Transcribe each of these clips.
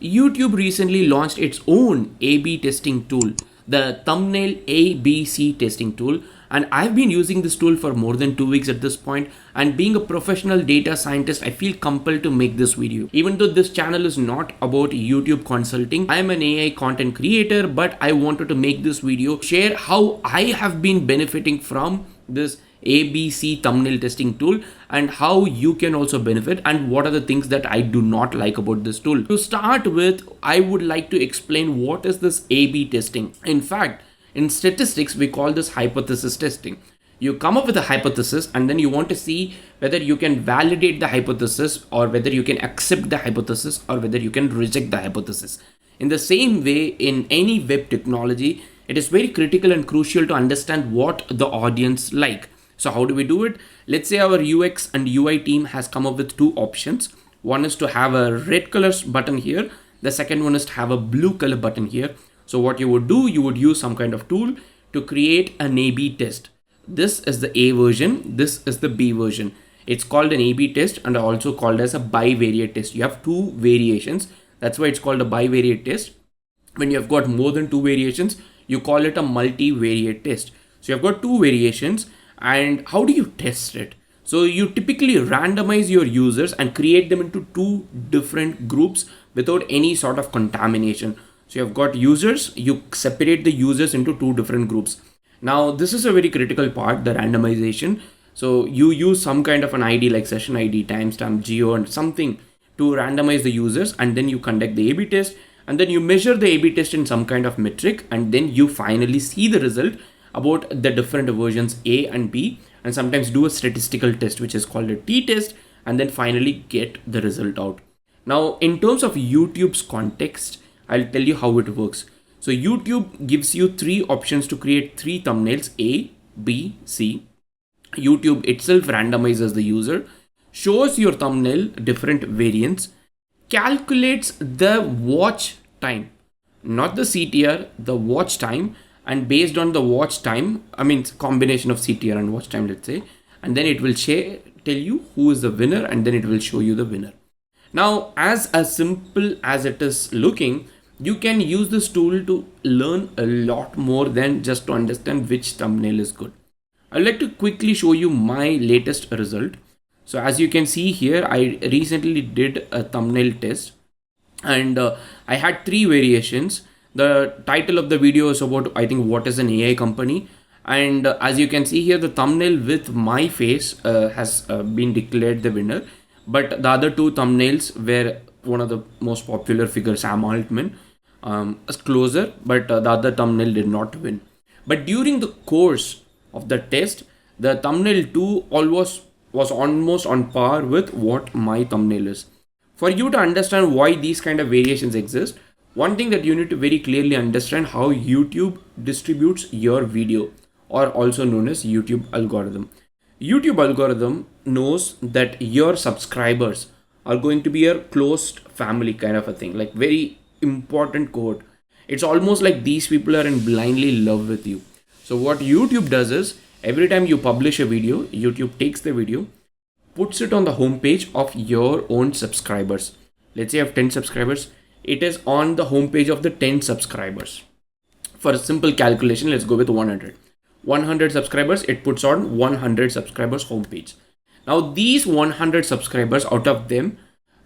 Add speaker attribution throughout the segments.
Speaker 1: YouTube recently launched its own A/B testing tool, the thumbnail ABC testing tool. And I've been using this tool for more than 2 weeks at this point. And being a professional data scientist, I feel compelled to make this video. Even though this channel is not about YouTube consulting, I'm an AI content creator, but I wanted to make this video, share how I have been benefiting from this ABC thumbnail testing tool and how you can also benefit, and what are the things that I do not like about this tool. To start with, I would like to explain what is this A/B testing. In fact, in statistics, we call this hypothesis testing. You come up with a hypothesis and then you want to see whether you can validate the hypothesis, or whether you can accept the hypothesis, or whether you can reject the hypothesis. In the same way, in any web technology, it is very critical and crucial to understand what the audience like. So how do we do it? Let's say our UX and UI team has come up with two options. One is to have a red color button here. The second one is to have a blue color button here. So what you would do, you would use some kind of tool to create an A/B test. This is the A version. This is the B version. It's called an A/B test and also called as a bivariate test. You have two variations. That's why it's called a bivariate test. When you have got more than two variations, you call it a multivariate test. So you have got two variations. And how do you test it? So you typically randomize your users and create them into two different groups without any sort of contamination. So you have got users, you separate the users into two different groups. Now this is a very critical part, the randomization. So you use some kind of an ID like session ID, timestamp, geo and something to randomize the users, and then you conduct the A/B test, and then you measure the A/B test in some kind of metric, and then you finally see the result about the different versions A and B, and sometimes do a statistical test which is called a t-test, and then finally get the result out. Now in terms of YouTube's context, I'll tell you how it works. So YouTube gives you three options to create three thumbnails: A, B, C. YouTube itself randomizes the user, shows your thumbnail different variants, calculates the watch time, not the CTR, the watch time. And based on the watch time, I mean combination of CTR and watch time, let's say, and then it will tell you who is the winner, and then it will show you the winner. Now, as simple as it is looking, you can use this tool to learn a lot more than just to understand which thumbnail is good. I'd like to quickly show you my latest result. So as you can see here, I recently did a thumbnail test, and I had three variations. The title of the video is about, I think, what is an AI company. And as you can see here, the thumbnail with my face has been declared the winner. But the other two thumbnails were one of the most popular figures, Sam Altman, was closer, but the other thumbnail did not win. But during the course of the test, the thumbnail 2 was almost on par with what my thumbnail is. For you to understand why these kind of variations exist, one thing that you need to very clearly understand how YouTube distributes your video, or also known as YouTube algorithm. YouTube algorithm knows that your subscribers are going to be your closed family kind of a thing, like very important cohort. It's almost like these people are in blindly love with you. So what YouTube does is, every time you publish a video, YouTube takes the video, puts it on the homepage of your own subscribers. Let's say you have 10 subscribers. It is on the homepage of the 10 subscribers. For a simple calculation, let's go with 100. 100 subscribers, it puts on 100 subscribers homepage. Now these 100 subscribers, out of them,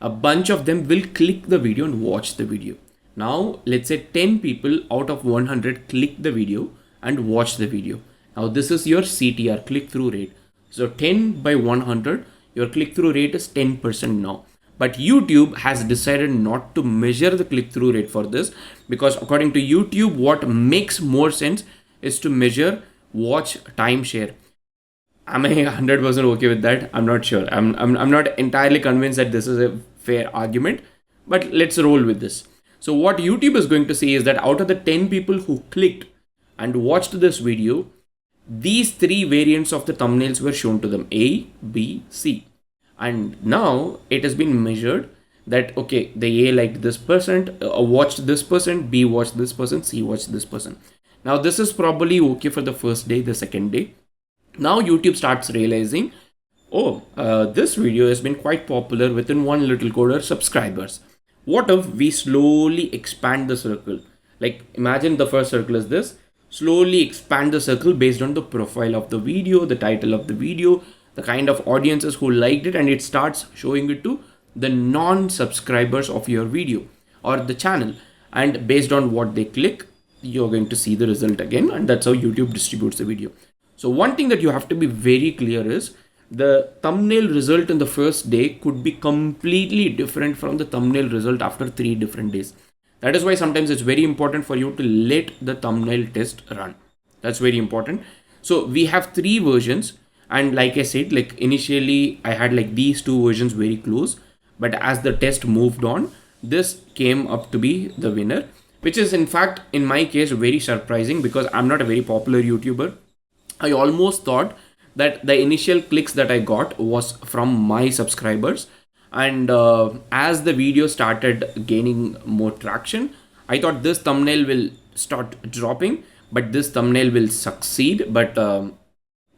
Speaker 1: a bunch of them will click the video and watch the video. Now let's say 10 people out of 100 click the video and watch the video. Now this is your CTR, click-through rate. So 10 by 100, your click-through rate is 10% now. But YouTube has decided not to measure the click-through rate for this, because according to YouTube, what makes more sense is to measure watch time share. Am I 100% okay with that? I'm not sure. I'm not entirely convinced that this is a fair argument, but let's roll with this. So what YouTube is going to say is that out of the 10 people who clicked and watched this video, these three variants of the thumbnails were shown to them: A, B, C. And now it has been measured that, okay, the A liked this person, watched this person, B watched this person, C watched this person. Now this is probably okay for the first day, the second day. Now YouTube starts realizing, oh, this video has been quite popular within one little cohort subscribers. What if we slowly expand the circle? Like imagine the first circle is this. Slowly expand the circle based on the profile of the video, the title of the video, the kind of audiences who liked it, and it starts showing it to the non-subscribers of your video or the channel. And based on what they click, you're going to see the result again, and that's how YouTube distributes the video. So one thing that you have to be very clear is the thumbnail result in the first day could be completely different from the thumbnail result after 3 different days. That is why sometimes it's very important for you to let the thumbnail test run. That's very important. So we have 3 versions, and like I said, like initially I had like these 2 versions very close, but as the test moved on, this came up to be the winner, which is in fact in my case very surprising because I'm not a very popular YouTuber. I almost thought that the initial clicks that I got was from my subscribers, and as the video started gaining more traction, I thought this thumbnail will start dropping, but this thumbnail will succeed. But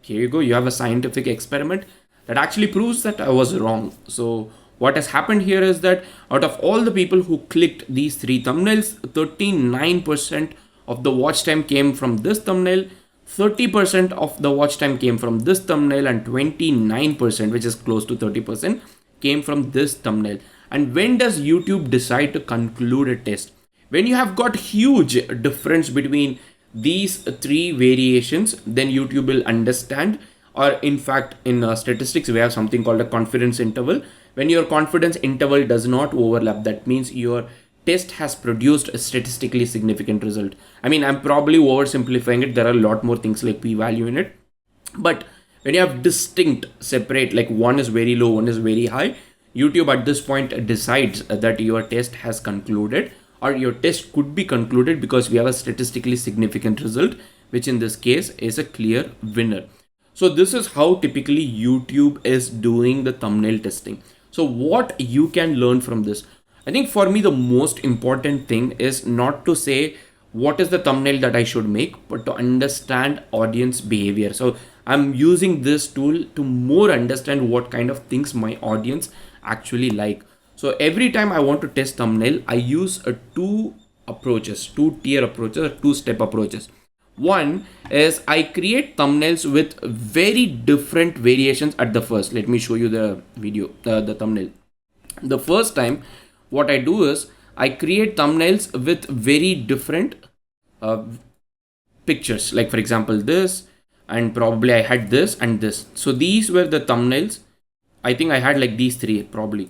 Speaker 1: here you go, you have a scientific experiment that actually proves that I was wrong. So what has happened here is that out of all the people who clicked these 3 thumbnails, 39% of the watch time came from this thumbnail, 30% of the watch time came from this thumbnail, and 29%, which is close to 30%, came from this thumbnail. And when does YouTube decide to conclude a test? When you have got huge difference between these 3 variations, then YouTube will understand, or in fact in statistics we have something called a confidence interval. When your confidence interval does not overlap, that means your test has produced a statistically significant result. I mean, I'm probably oversimplifying it. There are a lot more things like p-value in it, but when you have distinct separate, like one is very low, one is very high, YouTube at this point decides that your test has concluded, or your test could be concluded because we have a statistically significant result, which in this case is a clear winner. So this is how typically YouTube is doing the thumbnail testing. So what you can learn from this? I think for me, the most important thing is not to say what is the thumbnail that I should make, but to understand audience behavior. So I'm using this tool to more understand what kind of things my audience actually like. So every time I want to test thumbnail, I use a 2 approaches, 2-tier approaches, 2-step approaches. One is I create thumbnails with very different variations at the first. Let me show you the video, the thumbnail. The first time, what I do is I create thumbnails with very different pictures. Like for example, this, and probably I had this and this. So these were the thumbnails. I think I had like these 3 probably.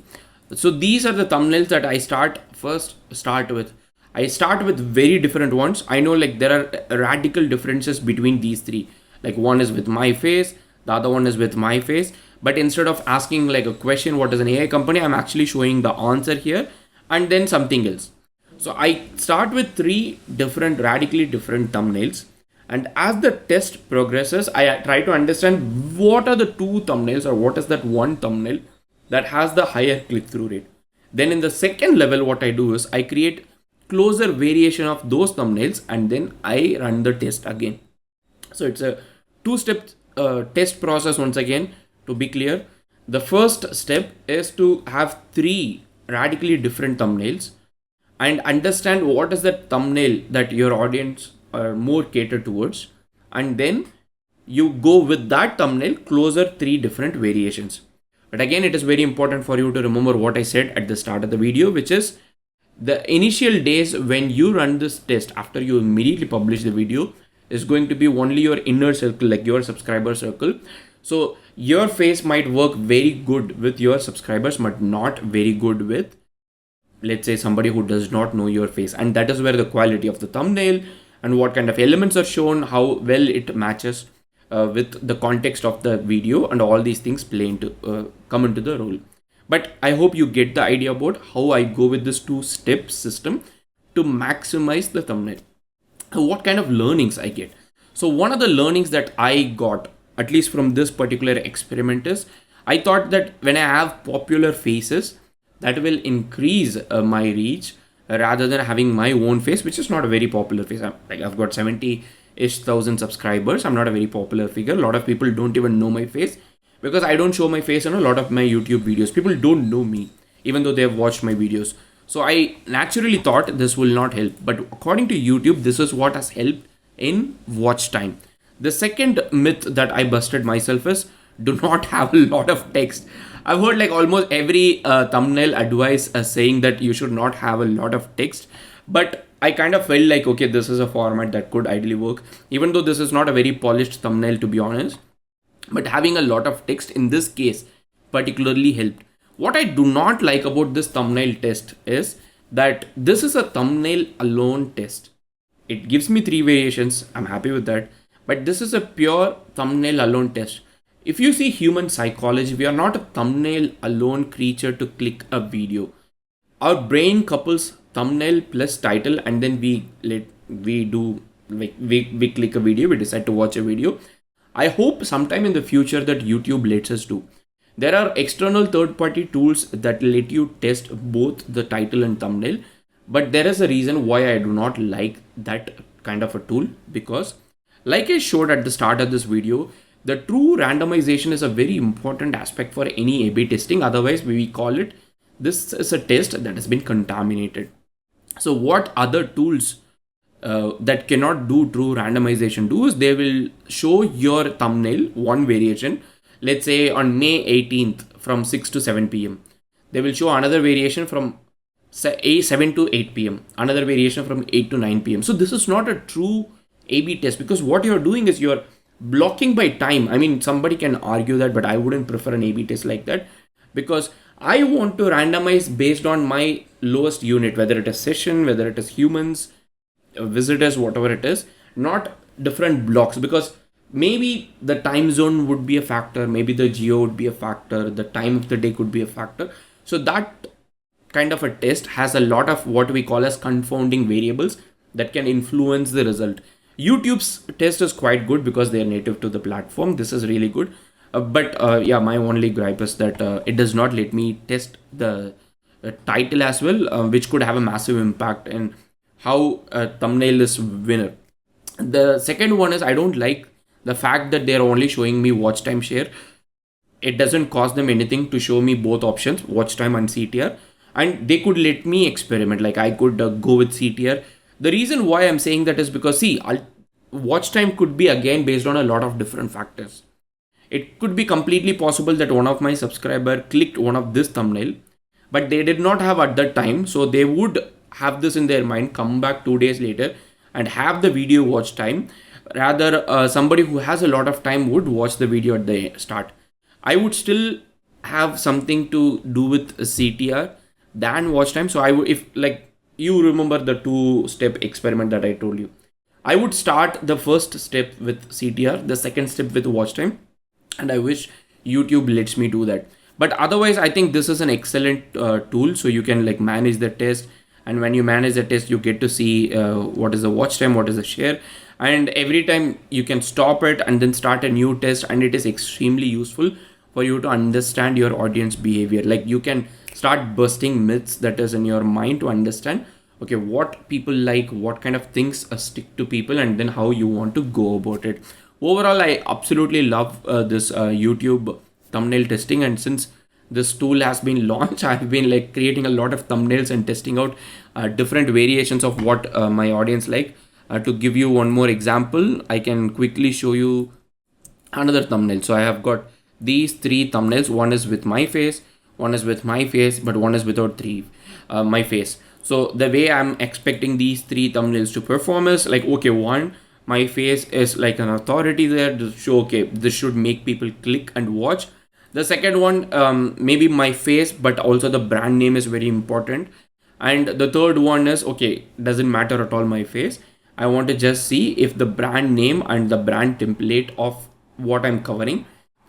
Speaker 1: So these are the thumbnails that I start with. I start with very different ones. I know like there are radical differences between these 3. Like one is with my face, the other one is with my face. But instead of asking like a question, what is an AI company, I'm actually showing the answer here and then something else. So I start with 3 different, radically different thumbnails. And as the test progresses, I try to understand what are the 2 thumbnails, or what is that one thumbnail that has the higher click-through rate. Then in the second level, what I do is I create closer variation of those thumbnails, and then I run the test again. So it's a 2-step test process. Once again, to be clear, the first step is to have 3 radically different thumbnails and understand what is the thumbnail that your audience are more catered towards, and then you go with that thumbnail closer 3 different variations. But again, it is very important for you to remember what I said at the start of the video, which is the initial days when you run this test after you immediately publish the video is going to be only your inner circle, like your subscriber circle. So your face might work very good with your subscribers, but not very good with, let's say, somebody who does not know your face. And that is where the quality of the thumbnail and what kind of elements are shown, how well it matches with the context of the video, and all these things play into come into the role. But I hope you get the idea about how I go with this 2-step system to maximize the thumbnail. What kind of learnings I get? So one of the learnings that I got, at least from this particular experiment, is I thought that when I have popular faces, that will increase my reach rather than having my own face, which is not a very popular face. I've got 70-ish thousand subscribers. I'm not a very popular figure. A lot of people don't even know my face because I don't show my face in a lot of my YouTube videos. People don't know me, even though they have watched my videos. So I naturally thought this will not help, but according to YouTube, this is what has helped in watch time. The second myth that I busted myself is do not have a lot of text. I've heard like almost every thumbnail advice saying that you should not have a lot of text, but I kind of felt like, okay, this is a format that could ideally work, even though this is not a very polished thumbnail, to be honest. But having a lot of text in this case particularly helped. What I do not like about this thumbnail test is that this is a thumbnail alone test. It gives me 3 variations, I'm happy with that, but this is a pure thumbnail alone test. If you see human psychology, we are not a thumbnail alone creature to click a video. Our brain couples thumbnail plus title, and then we click a video, we decide to watch a video. I hope sometime in the future that YouTube lets us do. There are external third-party tools that let you test both the title and thumbnail, but there is a reason why I do not like that kind of a tool, because like I showed at the start of this video, the true randomization is a very important aspect for any A/B testing. Otherwise, we call it this is a test that has been contaminated. So what other tools that cannot do true randomization do is they will show your thumbnail one variation, let's say on May 18th from 6 to 7 p.m. They will show another variation from 7 to 8 p.m. Another variation from 8 to 9 p.m. So this is not a true A/B test, because what you're doing is you're blocking by time. I mean, somebody can argue that, but I wouldn't prefer an A/B test like that, because I want to randomize based on my lowest unit, whether it is session, whether it is humans, visitors, whatever it is, not different blocks, because maybe the time zone would be a factor, maybe the geo would be a factor, the time of the day could be a factor. So that kind of a test has a lot of what we call as confounding variables that can influence the result. YouTube's test is quite good because they are native to the platform. This is really good. But yeah, my only gripe is that it does not let me test the title as well, which could have a massive impact in how a thumbnail is winner. The second one is I don't like the fact that they're only showing me watch time share. It doesn't cost them anything to show me both options, watch time and CTR, and they could let me experiment. Like I could go with CTR. The reason why I'm saying that is because see, watch time could be again based on a lot of different factors. It could be completely possible that one of my subscriber clicked one of this thumbnail, but they did not have at that time, so they would have this in their mind, come back 2 days later and have the video watch time. Rather, somebody who has a lot of time would watch the video at the start. I would still have something to do with CTR than watch time. So I would, if like you remember the 2-step experiment that I told you, I would start the first step with CTR, the second step with watch time, and I wish YouTube lets me do that. But otherwise, I think this is an excellent tool. So you can like manage the test, and when you manage the test, you get to see what is the watch time, what is the share, and every time you can stop it and then start a new test, and it is extremely useful for you to understand your audience behavior. Like you can start busting myths that is in your mind to understand, okay, what people like, what kind of things stick to people, and then how you want to go about it. Overall, I absolutely love this YouTube thumbnail testing, and since this tool has been launched, I've been like creating a lot of thumbnails and testing out different variations of what my audience like. To give you one more example, I can quickly show you another thumbnail. So I have got these 3 thumbnails. One is with my face, one is with my face, but one is without my face. So the way I'm expecting these 3 thumbnails to perform is like, okay, one, my face is like an authority there to show, okay, this should make people click and watch. The second one, maybe my face, but also the brand name is very important. And the third one is, okay, doesn't matter at all my face. I want to just see if the brand name and the brand template of what I'm covering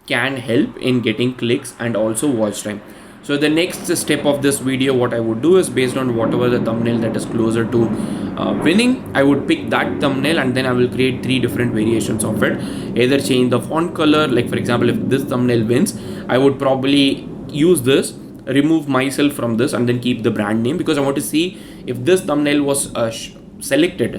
Speaker 1: can help in getting clicks and also watch time. So the next step of this video, what I would do is based on whatever the thumbnail that is closer to winning, I would pick that thumbnail and then I will create 3 different variations of it. Either change the font color, like for example, if this thumbnail wins, I would probably use this, remove myself from this, and then keep the brand name, because I want to see if this thumbnail was selected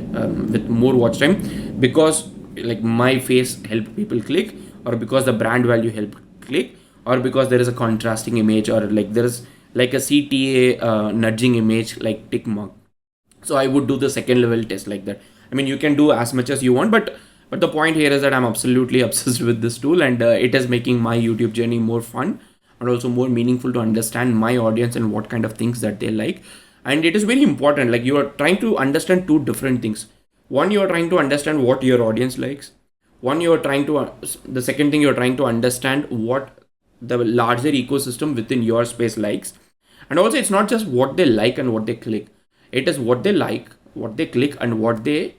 Speaker 1: with more watch time because like my face helped people click, or because the brand value helped click, or because there is a contrasting image, or like there is like a CTA nudging image like tick mark. So I would do the second level test like that. I mean, you can do as much as you want, but the point here is that I'm absolutely obsessed with this tool, and it is making my YouTube journey more fun and also more meaningful to understand my audience and what kind of things that they like. And it is very important, like you are trying to understand two different things. One, you are trying to understand what your audience likes. One, you are trying to the second thing, you're trying to understand what the larger ecosystem within your space likes. And also, it's not just what they like and what they click, it is what they like, what they click, and what they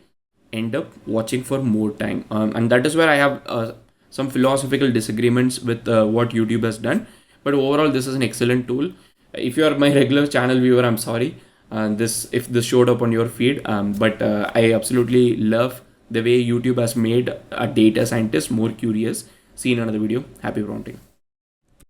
Speaker 1: end up watching for more time. And that is where I have some philosophical disagreements with what YouTube has done. But overall, this is an excellent tool. If you are my regular channel viewer, I'm sorry. This if this showed up on your feed, but I absolutely love the way YouTube has made a data scientist more curious. See you in another video. Happy prompting.